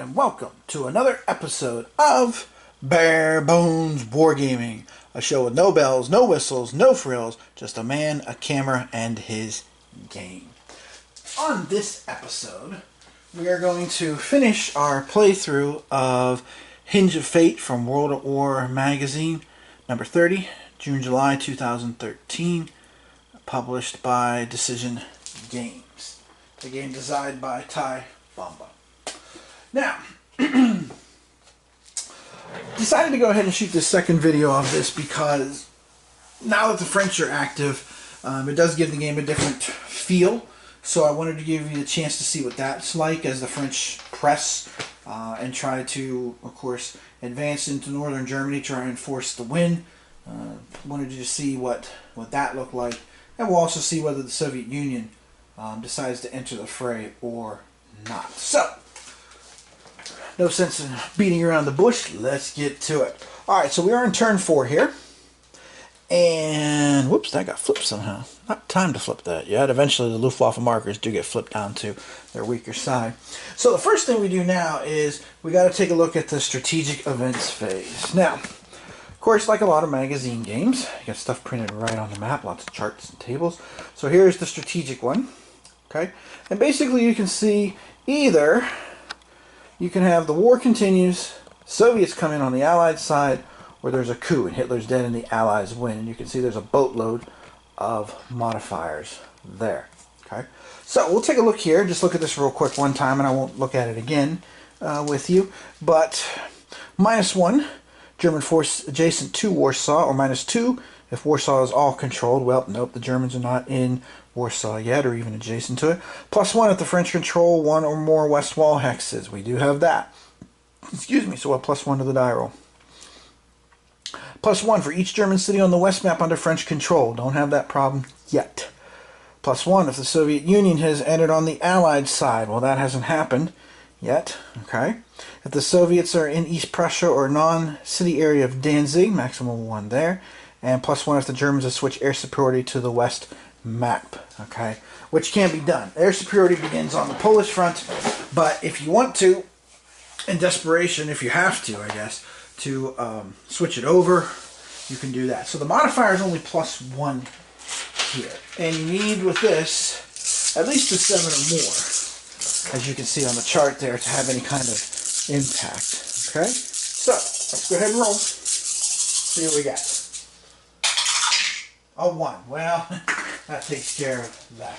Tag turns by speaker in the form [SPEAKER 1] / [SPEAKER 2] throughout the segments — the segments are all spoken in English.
[SPEAKER 1] and welcome to another episode of Bare Bones Wargaming, a show with no bells, no whistles, no frills, just a man, a camera, and his game. On this episode, we are going to finish our playthrough of Hinge of Fate from World at War magazine, number 30, June-July 2013, published by Decision Games. The game designed by Ty Bamba. Now, decided to go ahead and shoot this second video of this because now that the French are active, it does give the game a different feel. So I wanted to give you a chance to see what that's like as the French press and try to, of course, advance into northern Germany, try and force the win. Wanted you to see what that looked like. And we'll also see whether the Soviet Union decides to enter the fray or not. So, no sense in beating around the bush. Let's get to it. Alright, so we are in turn 4 here. And, whoops, that got flipped somehow. Not time to flip that yet. Eventually the Luftwaffe markers do get flipped down to their weaker side. So the first thing we do now is we got to take a look at the strategic events phase. Now, of course, like a lot of magazine games, you got stuff printed right on the map, lots of charts and tables. So here's the strategic one. Okay, and basically you can see either you can have the war continues, Soviets come in on the Allied side, or there's a coup and Hitler's dead and the Allies win. And you can see there's a boatload of modifiers there. Okay, so we'll take a look here. Just look at this real quick one time, and I won't look at it again with you. But -1, German force adjacent to Warsaw, or -2 if Warsaw is all controlled. Well, nope, the Germans are not in Warsaw yet, or even adjacent to it. +1 if the French control one or more west wall hexes. We do have that. Excuse me, so a +1 to the die roll. +1 for each German city on the west map under French control. Don't have that problem yet. +1 if the Soviet Union has entered on the Allied side. Well, that hasn't happened yet. Okay. If the Soviets are in East Prussia or non-city area of Danzig, maximum 1 there. And +1 if the Germans have switched air superiority to the west map, okay, which can be done. Air superiority begins on the Polish front, but if you want to, in desperation, if you have to, I guess, to switch it over, you can do that. So the modifier is only +1 here, and you need with this at least a 7 or more, as you can see on the chart there, to have any kind of impact. Okay, so let's go ahead and roll. See what we got. A 1. Well, that takes care of that.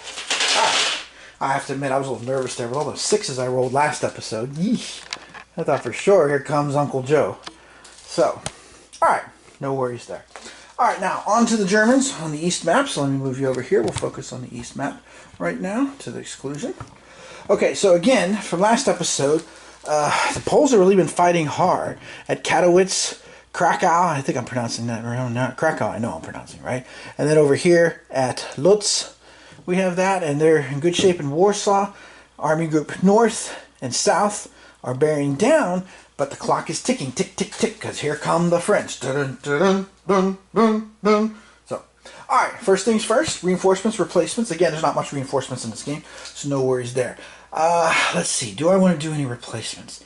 [SPEAKER 1] I have to admit, I was a little nervous there with all those 6s I rolled last episode. Yeesh. I thought for sure, here comes Uncle Joe. So, alright, no worries there. Alright, now, on to the Germans on the east map. So let me move you over here. We'll focus on the east map right now, to the exclusion. Okay, so again, from last episode, the Poles have really been fighting hard at Katowice, Krakow, I think I'm pronouncing that right now. Krakow, I know I'm pronouncing right. And then over here at Lutz, we have that, and they're in good shape in Warsaw. Army Group North and South are bearing down, but the clock is ticking, tick, tick, tick, because here come the French. Dun, dun, dun, dun, dun. So, alright, first things first, reinforcements, replacements. Again, there's not much reinforcements in this game, so no worries there. Let's see, do I want to do any replacements?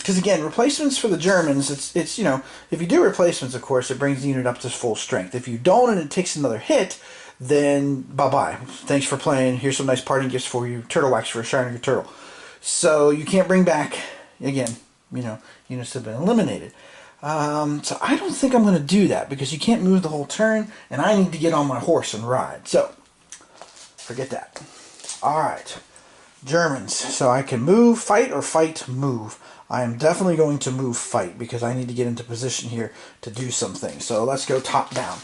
[SPEAKER 1] Because again, replacements for the Germans, it's you know, if you do replacements, of course, it brings the unit up to full strength. If you don't and it takes another hit, then bye-bye. Thanks for playing. Here's some nice parting gifts for you. Turtle wax for a shiny turtle. So you can't bring back, again, you know, units have been eliminated. So I don't think I'm going to do that because you can't move the whole turn, and I need to get on my horse and ride. So, forget that. Alright, Germans. So I can move, fight, or fight, move. I am definitely going to move fight because I need to get into position here to do something. So let's go top down.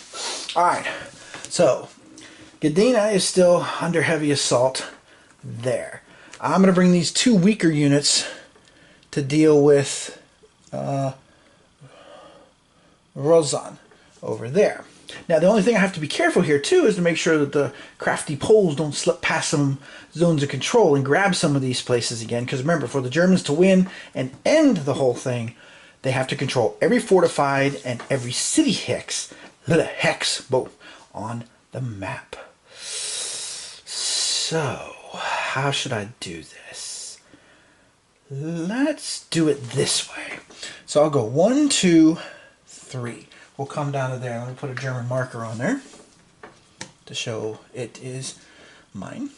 [SPEAKER 1] Alright, so Gdynia is still under heavy assault there. I'm going to bring these 2 weaker units to deal with Rozan over there. Now the only thing I have to be careful here too is to make sure that the crafty Poles don't slip past some zones of control and grab some of these places again, because remember, for the Germans to win and end the whole thing, they have to control every fortified and every city hex on the map. So how should I do this? let's do it this way. So I'll go 1, 2, 3. We'll come down to there. Let me put a German marker on there to show it is mine.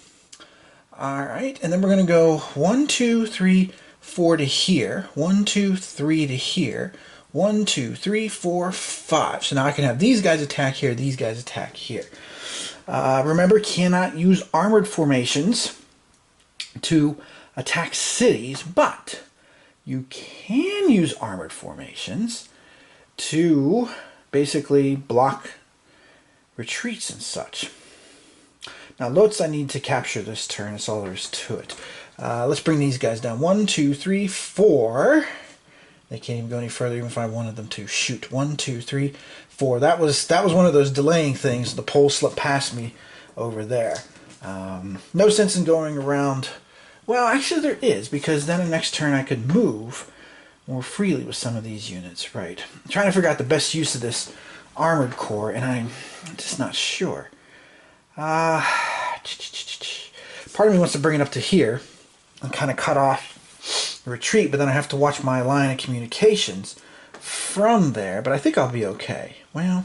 [SPEAKER 1] Alright, and then we're going to go 1, 2, 3, 4 to here. 1, 2, 3 to here. 1, 2, 3, 4, 5. So now I can have these guys attack here, these guys attack here. Remember, cannot use armored formations to attack cities, but you can use armored formations to basically block retreats and such. Now, Lutz, I need to capture this turn. That's all there is to it. Let's bring these guys down. 1, 2, 3, 4. They can't even go any further, even if I wanted them to. Shoot. 1, 2, 3, 4. That was one of those delaying things. The pole slipped past me over there. No sense in going around. Well, actually there is, because then the next turn I could move more freely with some of these units. Right. I'm trying to figure out the best use of this armored core, and I'm just not sure. Part of me wants to bring it up to here and kind of cut off the retreat, but then I have to watch my line of communications from there, but I think I'll be okay. Well,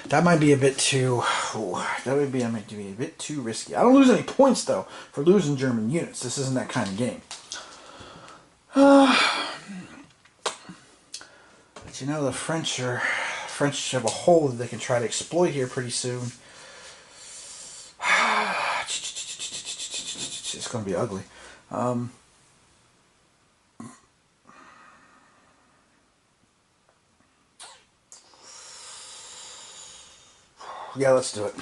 [SPEAKER 1] that might be a bit too... that might be a bit too risky. I don't lose any points, though, for losing German units. This isn't that kind of game. But you know, the French have a hole that they can try to exploit here pretty soon. It's going to be ugly. Yeah, let's do it.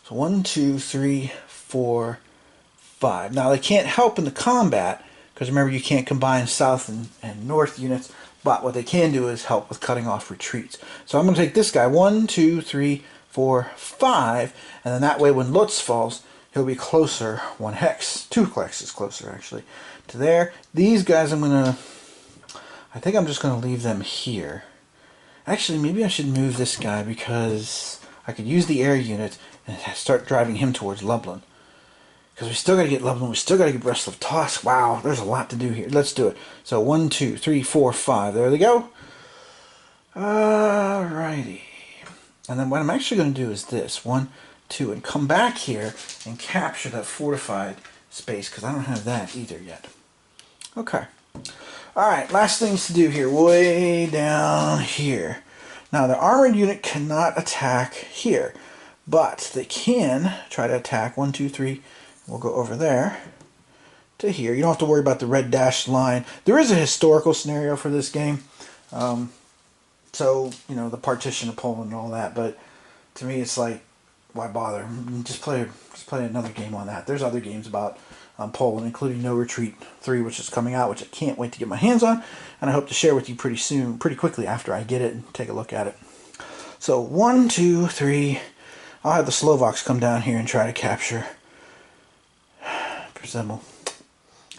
[SPEAKER 1] So 1, 2, 3, 4, 5. Now they can't help in the combat, because remember you can't combine south and north units, but what they can do is help with cutting off retreats. So I'm going to take this guy, 1, 2, 3, 4, 5, and then that way when Lutz falls, he'll be closer, 1 hex, 2 hexes closer actually, to there. These guys I think I'm just going to leave them here. Actually, maybe I should move this guy, because I could use the air unit and start driving him towards Lublin. Because we still got to get Lublin, we still got to get Brest-Litovsk. Wow, there's a lot to do here. Let's do it. So 1, 2, 3, 4, 5. There they go. Alrighty. And then what I'm actually going to do is this. 1, 2, and come back here and capture that fortified space, because I don't have that either yet. Okay. Alright, last things to do here. Way down here. Now, the armored unit cannot attack here, but they can try to attack 1, 2, 3. We'll go over there to here. You don't have to worry about the red dashed line. There is a historical scenario for this game. So, you know, the partition of Poland and all that, but to me it's like, why bother? Just play another game on that. There's other games about Poland, including No Retreat 3, which is coming out, which I can't wait to get my hands on, and I hope to share with you pretty soon, pretty quickly after I get it and take a look at it. So 1, 2, 3. I'll have the Slovaks come down here and try to capture Przemysl.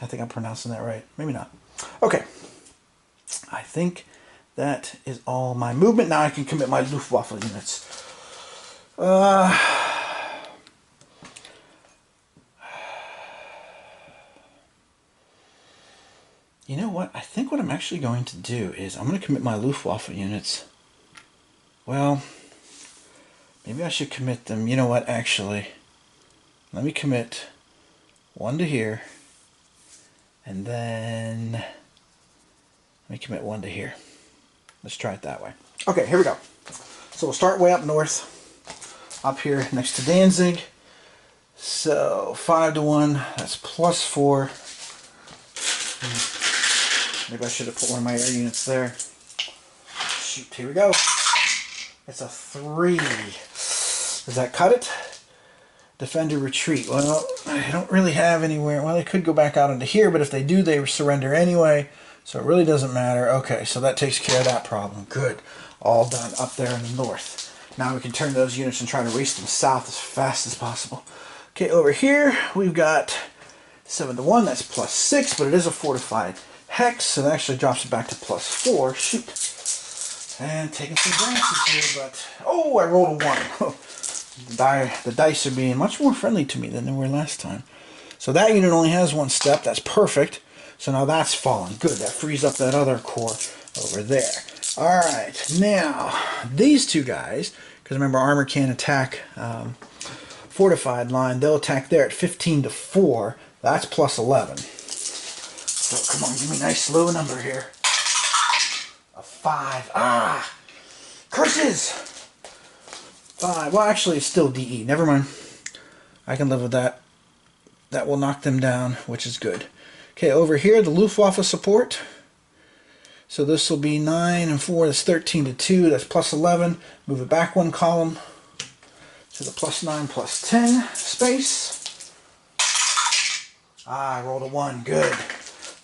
[SPEAKER 1] I think I'm pronouncing that right. Maybe not. Okay. I think that is all my movement. Now I can commit my Luftwaffe units. You know what? I think what I'm actually going to do is I'm going to commit my Luftwaffe units. Well, maybe I should commit them. You know what? Actually, let me commit 1 to here, and then let me commit 1 to here. Let's try it that way. Okay, here we go. So we'll start way up north, up here next to Danzig. So 5 to 1, that's +4. Maybe I should have put one of my air units there. Shoot, here we go. It's a 3. Does that cut it? Defender retreat. Well, I don't really have anywhere. Well, they could go back out into here, but if they do, they surrender anyway. So it really doesn't matter. Okay, so that takes care of that problem. Good. All done up there in the north. Now we can turn those units and try to race them south as fast as possible. Okay, over here we've got 7 to 1. That's +6, but it is a fortified hex, so that actually drops it back to +4. Shoot. And taking some chances here, but... oh, I rolled a 1. The dice are being much more friendly to me than they were last time. So that unit only has 1 step. That's perfect. So now that's fallen. Good, that frees up that other core over there. Alright, now, these two guys, because remember armor can't attack fortified line, they'll attack there at 15 to 4. That's plus 11. So come on, give me a nice low number here. A 5. Ah! Curses! 5. Well, actually, it's still DE. Never mind. I can live with that. That will knock them down, which is good. Okay, over here, the Luftwaffe support. So this will be 9 and 4. That's 13 to 2. That's plus 11. Move it back one column to the plus 9, plus 10 space. Ah, I rolled a 1. Good.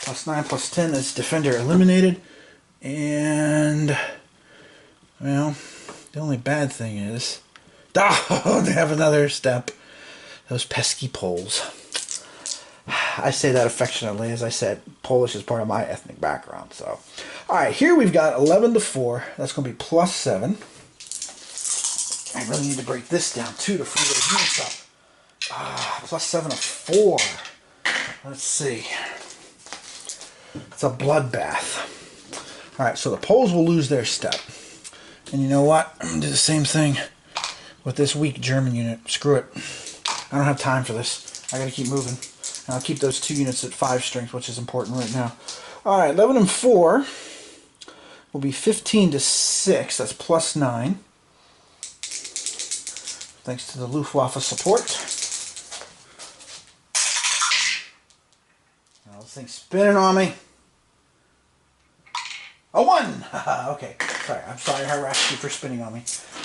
[SPEAKER 1] Plus 9, plus 10. That's defender eliminated. And, well, the only bad thing is, oh, they have another step. Those pesky Poles. I say that affectionately. As I said, Polish is part of my ethnic background. So, all right, here we've got 11 to 4. That's going to be plus 7. I really need to break this down too to free those units up. Ah, plus 7 to 4. Let's see. It's a bloodbath. All right, so the Poles will lose their step. And you know what? I'm going to do the same thing with this weak German unit. Screw it. I don't have time for this. I got to keep moving. And I'll keep those 2 units at 5 strength, which is important right now. All right, 11 and 4 will be 15 to 6. That's plus 9. Thanks to the Luftwaffe support. Now this thing's spinning on me. A 1! Okay, sorry. I'm sorry I harassed you for spinning on me.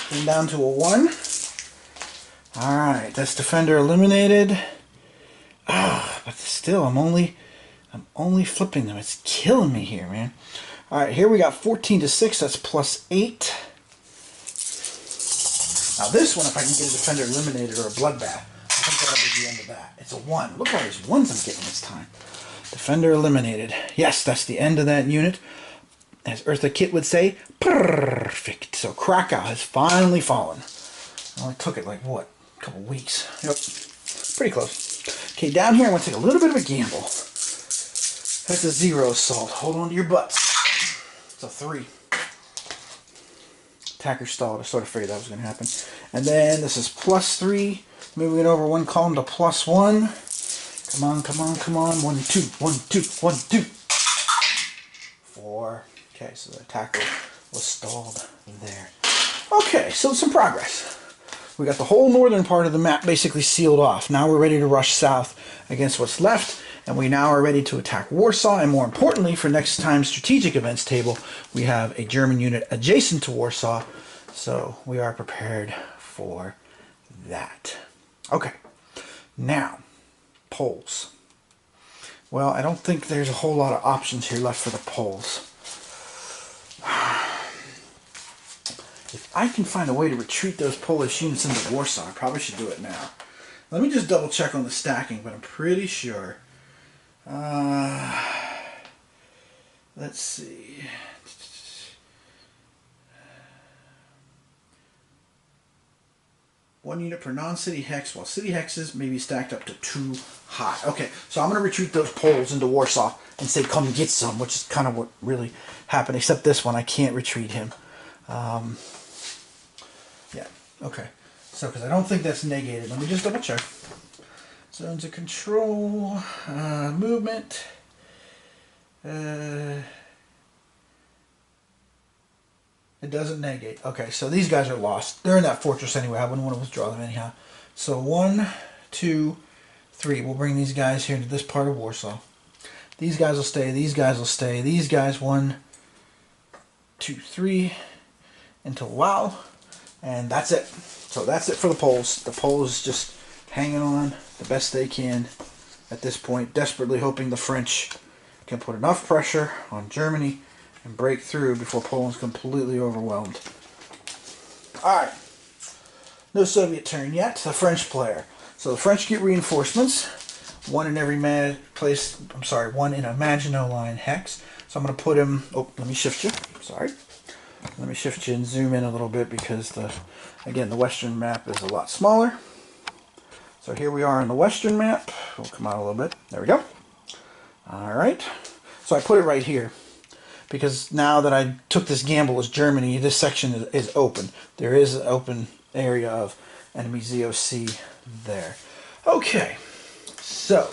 [SPEAKER 1] Came down to a 1. Alright, that's defender eliminated. Ah, but still, I'm only flipping them. It's killing me here, man. Alright, here we got 14 to 6. That's plus 8. Now this one, if I can get a defender eliminated or a bloodbath, I think that'll be the end of that. It's a 1. Look at all these 1s I'm getting this time. Defender eliminated. Yes, that's the end of that unit. As Eartha Kitt would say, perfect. So Krakow has finally fallen. It only took it like, what, a couple weeks. Yep, pretty close. Okay, down here I'm going to take a little bit of a gamble. That's a 0 assault. Hold on to your butts. It's a 3. Attacker stalled. I sort of figured that was going to happen. And then this is plus 3. Moving it over one column to plus 1. Come on, come on, come on. 1, 2, 1, 2, 1, 2. 4. Okay, so the attacker was stalled there. Okay, so some progress. We got the whole northern part of the map basically sealed off. Now we're ready to rush south against what's left, and we now are ready to attack Warsaw, and more importantly, for next time's strategic events table, we have a German unit adjacent to Warsaw, so we are prepared for that. Okay, now, Poles. Well, I don't think there's a whole lot of options here left for the Poles. If I can find a way to retreat those Polish units into Warsaw, I probably should do it now. Let me just double check on the stacking, but I'm pretty sure. Let's see. One unit per non-city hex, while city hexes may be stacked up to 2 high. Okay, so I'm going to retreat those Poles into Warsaw and say, come get some, which is kind of what really happened, except this one, I can't retreat him. Yeah, okay. So, because I don't think that's negated. Let me just double check. Zones of control, movement. It doesn't negate. Okay, so these guys are lost. They're in that fortress anyway. I wouldn't want to withdraw them anyhow. So 1, 2, 3. We'll bring these guys here into this part of Warsaw. These guys will stay. These guys will stay. These guys, 1, 2, 3, into Wow. And that's it. So that's it for the Poles. The Poles just hanging on the best they can at this point, desperately hoping the French can put enough pressure on Germany and break through before Poland's completely overwhelmed. Alright. No Soviet turn yet. The French player. So the French get reinforcements. One in every place. I'm sorry, one in a Maginot Line hex. So I'm going to put him. Oh, let me shift you. Sorry. Let me shift you and zoom in a little bit because again the Western map is a lot smaller. So here we are on the Western map. We'll come out a little bit. There we go. Alright, so I put it right here. Because now that I took this gamble as Germany, this section is open. There is an open area of enemy ZOC there. Okay, so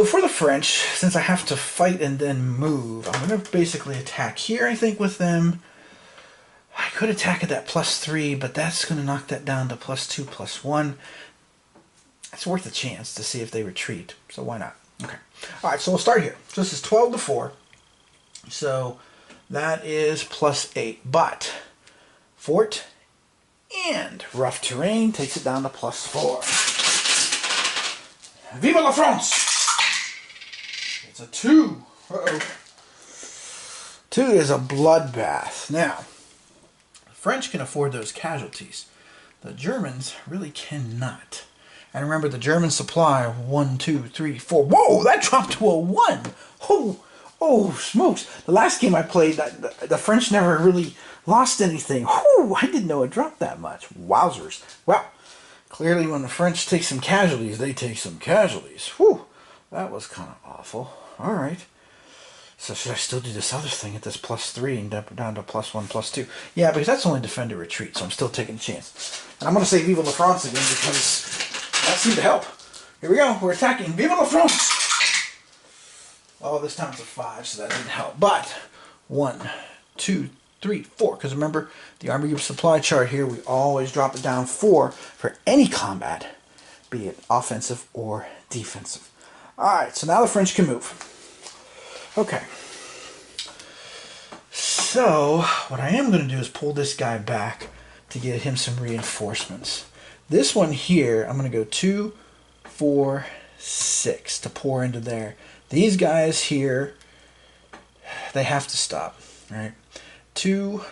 [SPEAKER 1] for the French, since I have to fight and then move, I'm going to basically attack here, I think, with them. I could attack at that +3, but that's going to knock that down to +2, +1. It's worth a chance to see if they retreat, so why not? Okay. Alright, so we'll start here. So this is 12 to 4. So that is +8. But fort and rough terrain takes it down to +4. Vive la France! It's a 2. Uh-oh. 2 is a bloodbath. Now, the French can afford those casualties. The Germans really cannot. And remember, the German supply, 1, 2, 3, 4. Whoa, that dropped to a 1. Oh, smokes. The last game I played, the French never really lost anything. Whew, I didn't know it dropped that much. Wowzers. Well, clearly when the French take some casualties, they take some casualties. Whew, that was kind of awful. All right. So should I still do this other thing at this +3 and down to +1, +2? Yeah, because that's only defender retreat, so I'm still taking a chance. And I'm going to say Vive la France again because that seemed to help. Here we go. We're attacking. Vive la France! Oh, this time it's a 5, so that didn't help. But 1, 2, 3, 4. Because remember, the Army Group supply chart here, we always drop it down 4 for any combat, be it offensive or defensive. Alright, so now the French can move. Okay. So, what I am going to do is pull this guy back to get him some reinforcements. This one here, I'm going to go 2, 4, 6 to pour into there. These guys here, they have to stop, right? 2,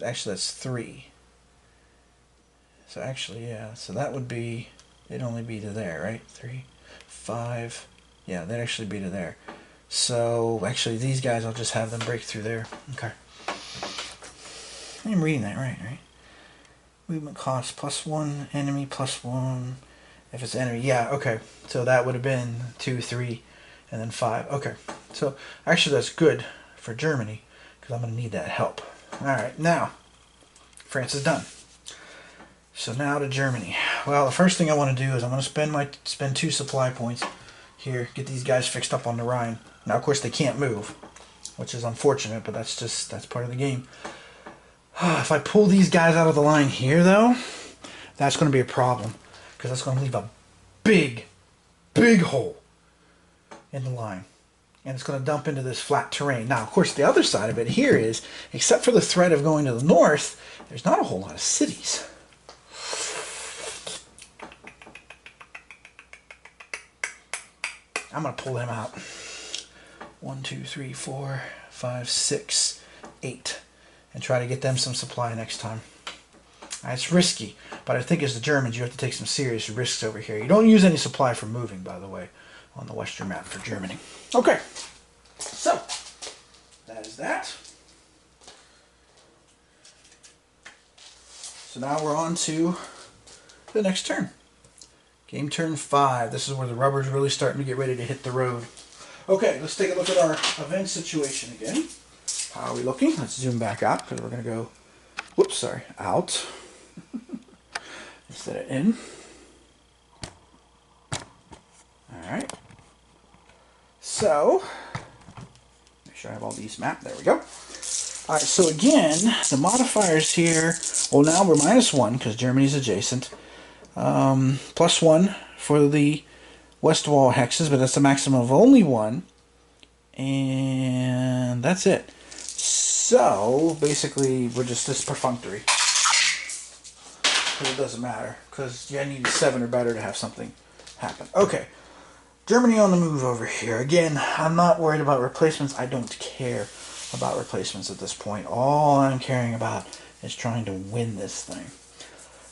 [SPEAKER 1] actually that's 3. So actually, yeah, so that would be, it'd only be to there, right? 3, 5, yeah, that'd actually be to there. So actually these guys, I'll just have them break through there. Okay. I'm reading that right? Movement cost +1, enemy +1. If it's enemy, yeah, okay. So that would have been 2, 3, and then 5. Okay. So actually that's good for Germany because I'm going to need that help. Alright, now France is done. So now to Germany. Well, the first thing I want to do is I'm going to spend 2 supply points here, get these guys fixed up on the Rhine. Now, of course, they can't move, which is unfortunate, but that's part of the game. If I pull these guys out of the line here, though, that's going to be a problem. Because that's going to leave a big hole in the line. And it's going to dump into this flat terrain. Now, of course, the other side of it here is, except for the threat of going to the north, there's not a whole lot of cities. I'm going to pull them out. 1, 2, 3, 4, 5, 6, 8. And try to get them some supply next time. It's risky, but I think as the Germans, you have to take some serious risks over here. You don't use any supply for moving, by the way, on the Western map for Germany. Okay, so that is that. So now we're on to the next turn. Game turn 5. This is where the rubber's really starting to get ready to hit the road. Okay, let's take a look at our event situation again. How are we looking? Let's zoom back out because we're going to go, whoops, sorry, out. Instead of in. Alright. So, make sure I have all these mapped. There we go. Alright, so again, the modifiers here, well now we're -1 because Germany's adjacent. +1 for the west wall hexes, but that's a maximum of only 1. And that's it. So, basically, we're just this perfunctory. Because it doesn't matter. Because you need a 7 or better to have something happen. Okay. Germany on the move over here. Again, I'm not worried about replacements. I don't care about replacements at this point. All I'm caring about is trying to win this thing.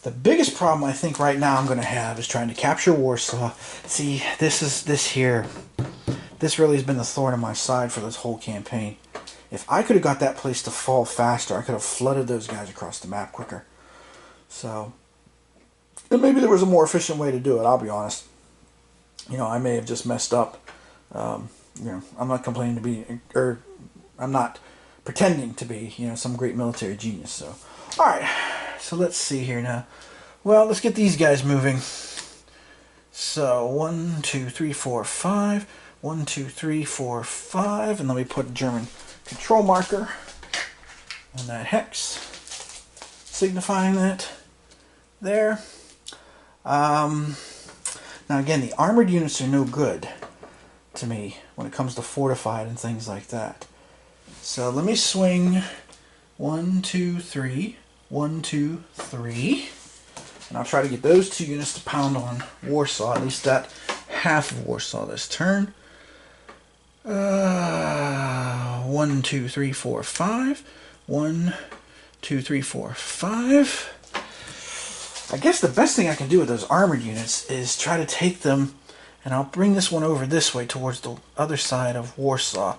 [SPEAKER 1] The biggest problem I think right now I'm going to have is trying to capture Warsaw. See, this here. This really has been the thorn in my side for this whole campaign. If I could have got that place to fall faster, I could have flooded those guys across the map quicker. So, and maybe there was a more efficient way to do it, I'll be honest. You know, I may have just messed up. You know, I'm not complaining to be, or I'm not pretending to be, you know, some great military genius. So, all right. So let's see here now. Well, let's get these guys moving. So 1, 2, 3, 4, 5. 1, 2, 3, 4, 5. And then we put a German control marker on that hex, signifying that there. Now again, the armored units are no good to me when it comes to fortified and things like that. So let me swing 1, 2, 3, 1, 2, 3, and I'll try to get those 2 units to pound on Warsaw, at least that half of Warsaw this turn. 1, 2, 3, 4, 5. 1, 2, 3, 4, 5. I guess the best thing I can do with those armored units is try to take them, and I'll bring this one over this way towards the other side of Warsaw.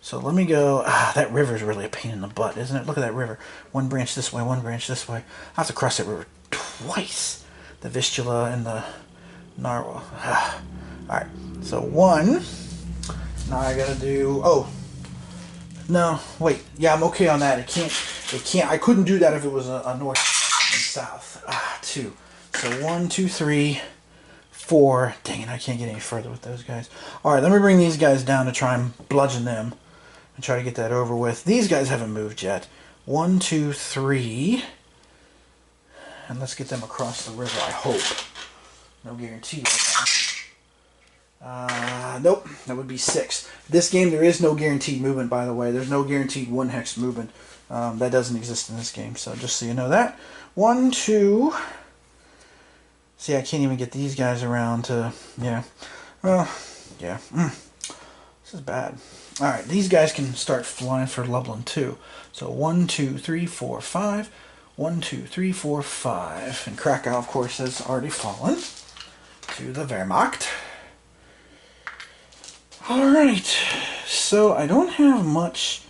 [SPEAKER 1] So let me go. That river is really a pain in the butt, isn't it? Look at that river. One branch this way, one branch this way. I have to cross that river twice. The Vistula and the Narwa. Alright, so 1. Now I gotta do. Oh. No, wait. Yeah, I'm okay on that. It can't. I couldn't do that if it was a north and south. 2. So 1, 2, 3, 4. Dang it, I can't get any further with those guys. Alright, let me bring these guys down to try and bludgeon them and try to get that over with. These guys haven't moved yet. 1, 2, 3. And let's get them across the river, I hope. No guarantee right now. Nope, that would be 6. This game, there is no guaranteed movement, by the way. There's no guaranteed 1 hex movement. That doesn't exist in this game, so just so you know that. 1, 2. See, I can't even get these guys around to, yeah. Well, yeah. This is bad. Alright, these guys can start flying for Lublin too. So 1, 2, 3, 4, 5. 1, 2, 3, 4, 5. And Krakow, of course, has already fallen to the Wehrmacht. Alright, so I don't have much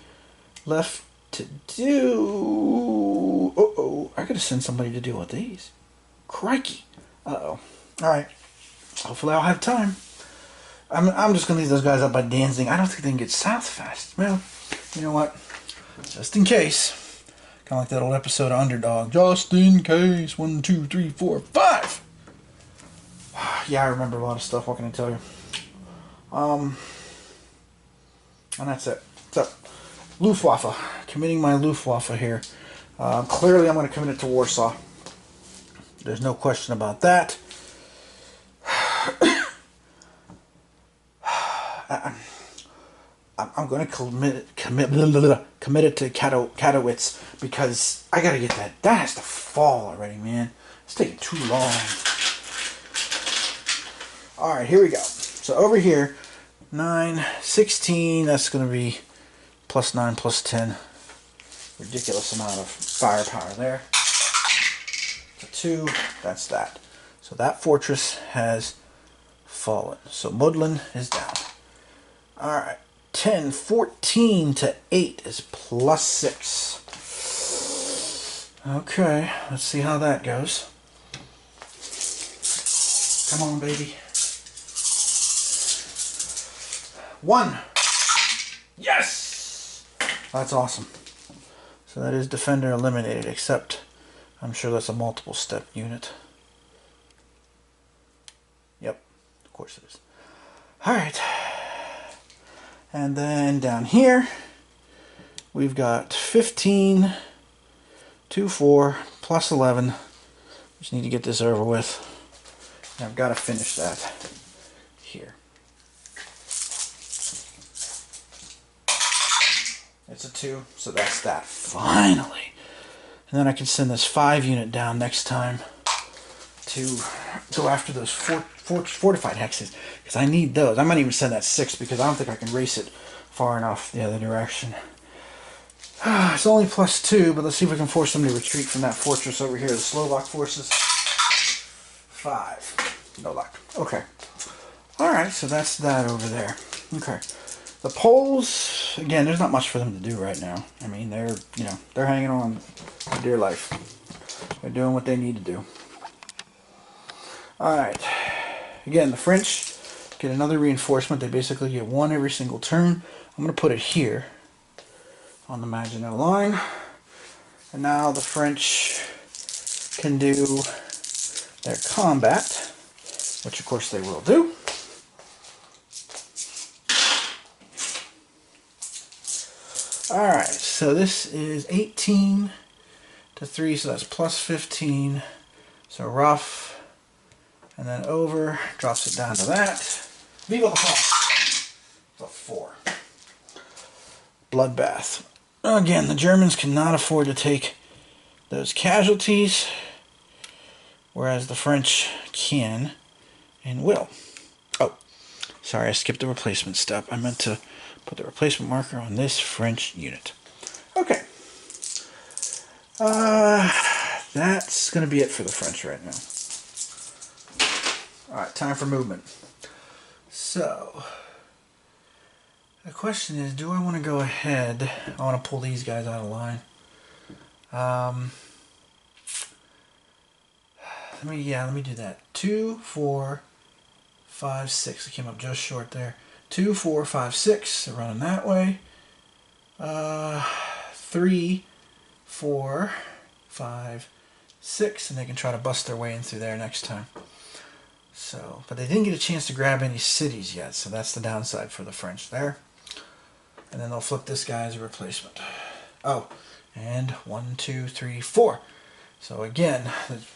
[SPEAKER 1] left to do. Uh-oh, I gotta send somebody to deal with these. Crikey. Uh-oh. Alright, hopefully I'll have time. I'm just gonna leave those guys up by Danzig. I don't think they can get south fast. Well, you know what? Just in case. Kind of like that old episode of Underdog. Just in case. 1, 2, 3, 4, 5. Yeah, I remember a lot of stuff. What can I tell you? And that's it. So, Luftwaffe. Committing my Luftwaffe here. Clearly, I'm going to commit it to Warsaw. There's no question about that. I'm going to commit it to Katowice because I got to get that. That has to fall already, man. It's taking too long. All right, here we go. So over here, 9, 16. That's going to be plus 9, plus 10. Ridiculous amount of firepower there. So 2. That's that. So that fortress has fallen. So Modlin is down. All right. 10, 14 to 8 is plus 6. Okay, let's see how that goes. Come on, baby. 1. Yes! That's awesome. So that is defender eliminated, except I'm sure that's a multiple step unit. Yep, of course it is. Alright. And then down here, we've got 15, 2, 4, plus 11. Just need to get this over with. And I've got to finish that here. It's a 2, so that's that. Finally. And then I can send this 5 unit down next time to go after those fortified hexes, because I need those. I might even send that 6 because I don't think I can race it far enough the other direction. It's only plus 2, but let's see if we can force them to retreat from that fortress over here. The Slovak forces. 5. No luck. Okay. Alright, so that's that over there. Okay. The Poles, again, there's not much for them to do right now. I mean, they're hanging on for dear life. They're doing what they need to do. Alright. Again, the French, get another reinforcement. They basically get one every single turn. I'm going to put it here on the Maginot Line. And now the French can do their combat, which of course they will do. Alright, so this is 18 to 3, so that's plus 15. So rough, and then over, drops it down to that. Viva the Hawk! It's a 4. Bloodbath. Again, the Germans cannot afford to take those casualties, whereas the French can and will. Oh, sorry, I skipped the replacement step. I meant to put the replacement marker on this French unit. Okay. That's going to be it for the French right now. Alright, time for movement. So, the question is, do I want to go ahead? I want to pull these guys out of line. Let me do that. 2, 4, 5, 6. I came up just short there. 2, 4, 5, 6. They're running that way. 3, 4, 5, 6, and they can try to bust their way in through there next time. So, but they didn't get a chance to grab any cities yet, so that's the downside for the French there. And then they'll flip this guy as a replacement. Oh, and 1, 2, 3, 4. So again,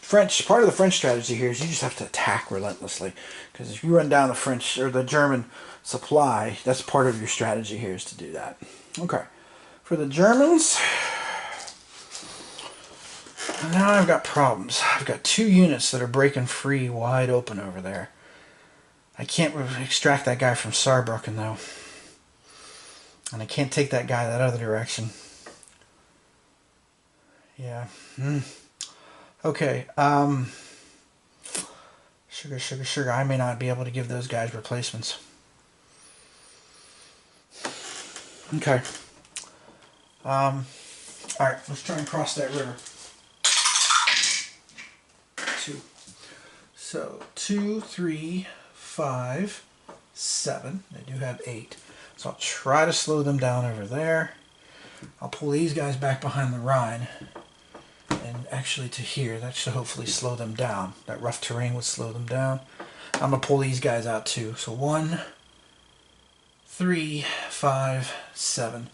[SPEAKER 1] part of the French strategy here is you just have to attack relentlessly, because if you run down the French or the German supply, that's part of your strategy here is to do that. Okay, for the Germans, now I've got problems. I've got 2 units that are breaking free wide open over there. I can't extract that guy from Saarbrücken though, and I can't take that guy that other direction. Yeah. Okay, sugar, I may not be able to give those guys replacements. Okay. Alright, let's try and cross that river. 2. So, 2, 3, 5, 7. They do have 8. So I'll try to slow them down over there. I'll pull these guys back behind the Rhine. And actually to here, that should hopefully slow them down. That rough terrain would slow them down. I'm going to pull these guys out too. So 1, 3, 5, 7.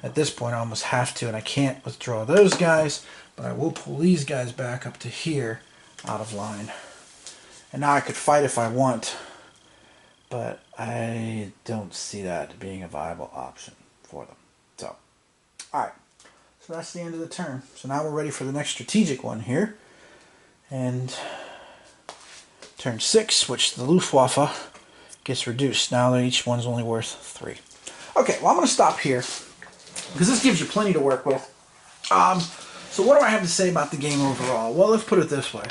[SPEAKER 1] At this point I almost have to, and I can't withdraw those guys, but I will pull these guys back up to here out of line. And now I could fight if I want, but I don't see that being a viable option for them. So, alright. So that's the end of the turn. So now we're ready for the next strategic one here. And turn 6, which the Luftwaffe gets reduced. Now each one's only worth 3. Okay, well I'm going to stop here, because this gives you plenty to work with. So what do I have to say about the game overall? Well, let's put it this way.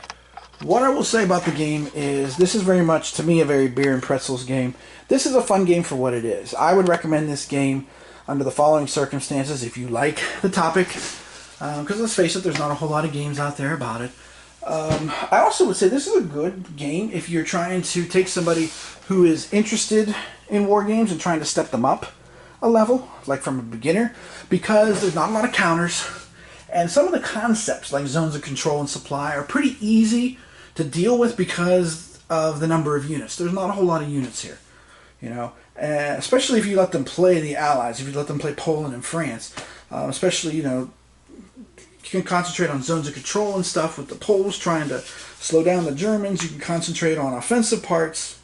[SPEAKER 1] What I will say about the game is this is very much, to me, a very beer and pretzels game. This is a fun game for what it is. I would recommend this game under the following circumstances if you like the topic. Because let's face it, there's not a whole lot of games out there about it. I also would say this is a good game if you're trying to take somebody who is interested in war games and trying to step them up a level, like from a beginner, because there's not a lot of counters, and some of the concepts like zones of control and supply are pretty easy to deal with because of the number of units. There's not a whole lot of units here, you know, especially if you let them play the Allies, if you let them play Poland and France, especially, you know, you can concentrate on zones of control and stuff with the Poles trying to slow down the Germans. You can concentrate on offensive parts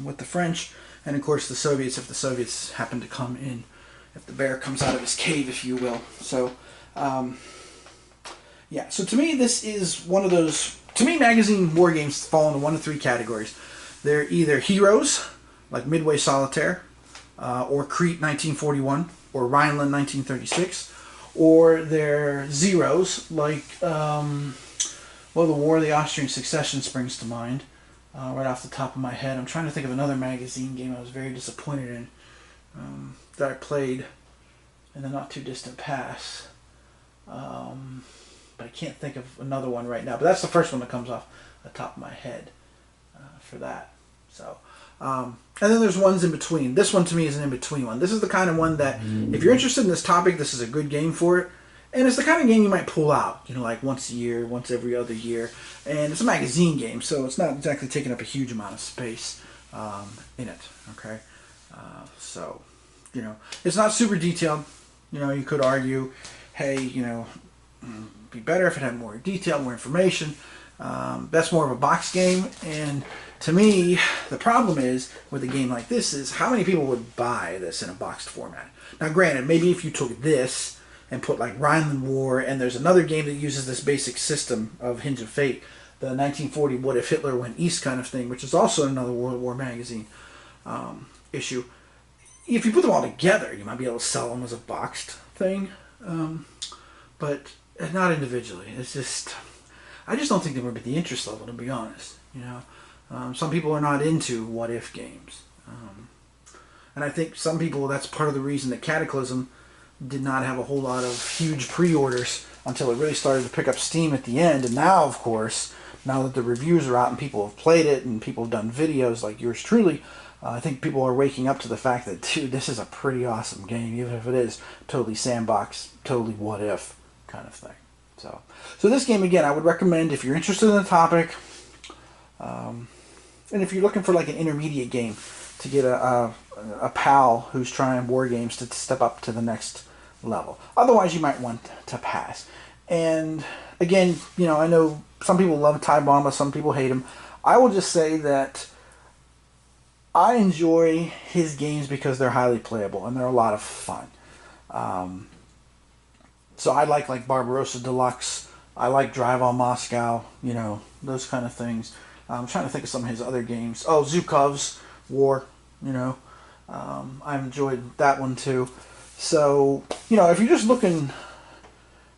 [SPEAKER 1] with the French, and of course the Soviets, if the Soviets happen to come in, if the bear comes out of his cave, if you will. So, yeah, so to me this is one of those, to me magazine war games fall into one of 3 categories. They're either heroes, like Midway Solitaire, or Crete 1941, or Rhineland 1936, or they're zeros, like, well, the War of the Austrian Succession springs to mind, right off the top of my head. I'm trying to think of another magazine game I was very disappointed in, that I played in the not too distant past. But I can't think of another one right now. But that's the first one that comes off the top of my head for that. So, And then there's ones in between. This one to me is an in-between one. This is the kind of one that, if you're interested in this topic, this is a good game for it. And it's the kind of game you might pull out, you know, like once a year, once every other year. And it's a magazine game, so it's not exactly taking up a huge amount of space in it, okay? So, you know, it's not super detailed. You know, you could argue, hey, you know, it'd be better if it had more detail, more information. That's more of a box game, and to me, the problem is with a game like this is how many people would buy this in a boxed format. Now, granted, maybe if you took this and put like Rhineland War, and there's another game that uses this basic system of Hinge of Fate, the 1940 What If Hitler Went East kind of thing, which is also another World War magazine issue. If you put them all together, you might be able to sell them as a boxed thing, but not individually. It's just, I just don't think there would be the interest level, to be honest. You know, some people are not into what if games, and I think some people, that's part of the reason that Cataclysm did not have a whole lot of huge pre-orders until it really started to pick up steam at the end. And now, of course, now that the reviews are out and people have played it and people have done videos like yours truly, I think people are waking up to the fact that, dude, this is a pretty awesome game, even if it is totally sandbox, totally what if kind of thing. So this game, again, I would recommend if you're interested in the topic, and if you're looking for like an intermediate game to get a pal who's trying war games to step up to the next level. Otherwise, you might want to pass. And again, you know, I know some people love Ty Bomba, some people hate him. I will just say that I enjoy his games because they're highly playable and they're a lot of fun. So I like Barbarossa Deluxe. I like Drive on Moscow, you know, those kind of things. I'm trying to think of some of his other games. Oh, Zhukov's War, you know. I enjoyed that one too. So, you know, if you're just looking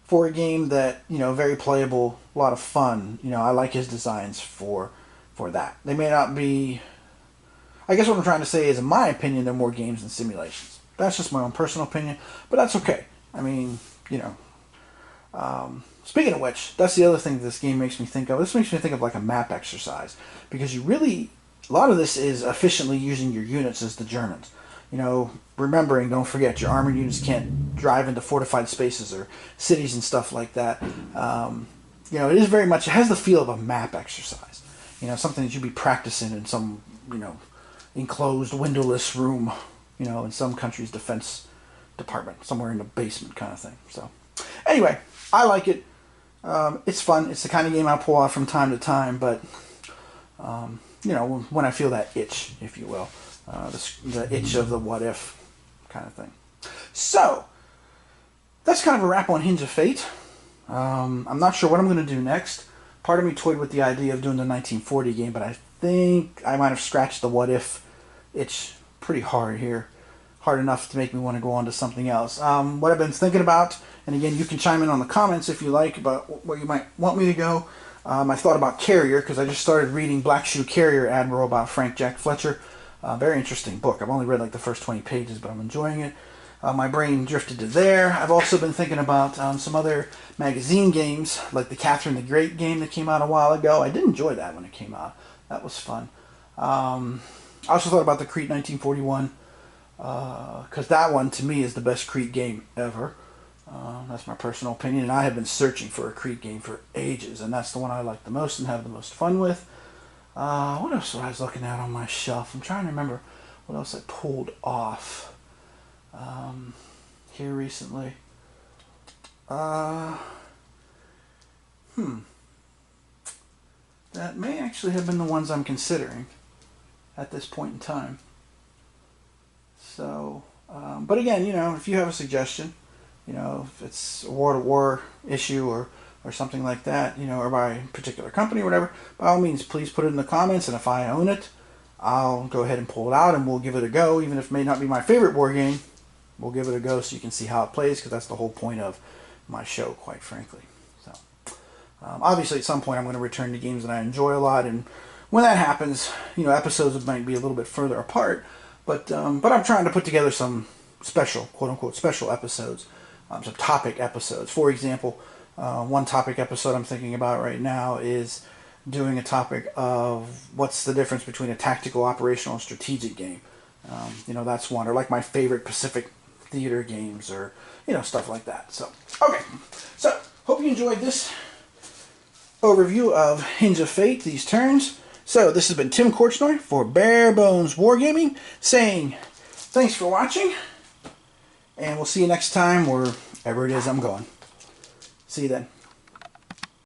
[SPEAKER 1] for a game that, you know, very playable, a lot of fun, you know, I like his designs for that. They may not be, I guess what I'm trying to say is, in my opinion, they're more games than simulations. That's just my own personal opinion, but that's okay. I mean, you know, speaking of which, that's the other thing this game makes me think of. This makes me think of like a map exercise, because you really, a lot of this is efficiently using your units as the Germans. You know, remembering, don't forget, your armored units can't drive into fortified spaces or cities and stuff like that. You know, it is very much, it has the feel of a map exercise. You know, something that you'd be practicing in some, you know, enclosed, windowless room, you know, in some country's defense department, somewhere in the basement kind of thing. So, anyway, I like it. It's fun. It's the kind of game I'll pull out from time to time, but, you know, when I feel that itch, if you will. The itch of the what if kind of thing. So, that's kind of a wrap on Hinge of Fate. I'm not sure what I'm going to do next. Part of me toyed with the idea of doing the 1940 game, but I think I might have scratched the what if itch pretty hard here. Hard enough to make me want to go on to something else. What I've been thinking about, and again, you can chime in on the comments if you like about where you might want me to go. I thought about Carrier, because I just started reading Black Shoe Carrier Admiral about Frank Jack Fletcher. Very interesting book. I've only read like the first 20 pages, but I'm enjoying it. My brain drifted to there. I've also been thinking about some other magazine games, like the Catherine the Great game that came out a while ago. I did enjoy that when it came out. That was fun. I also thought about the Crete 1941, because that one, to me, is the best Crete game ever. That's my personal opinion, and I have been searching for a Crete game for ages, and that's the one I like the most and have the most fun with. What else was I looking at on my shelf? I'm trying to remember what else I pulled off here recently. That may actually have been the ones I'm considering at this point in time. So, but again, you know, if you have a suggestion, you know, if it's a war-to-war issue or something like that, you know, or by a particular company or whatever, by all means, please put it in the comments, and if I own it, I'll go ahead and pull it out and we'll give it a go. Even if it may not be my favorite war game, we'll give it a go so you can see how it plays, because that's the whole point of my show, quite frankly. So, obviously, at some point, I'm going to return to games that I enjoy a lot, and when that happens, you know, episodes might be a little bit further apart, but I'm trying to put together some special, quote-unquote, special episodes, some topic episodes. For example, one topic episode I'm thinking about right now is doing a topic of what's the difference between a tactical, operational, and strategic game. You know, that's one. Or like my favorite Pacific Theater games, or, you know, stuff like that. So, okay. So, hope you enjoyed this overview of Hinge of Fate, these turns. So, this has been Tim Korchnoi for Bare Bones Wargaming, saying thanks for watching, and we'll see you next time wherever it is I'm going. See you then.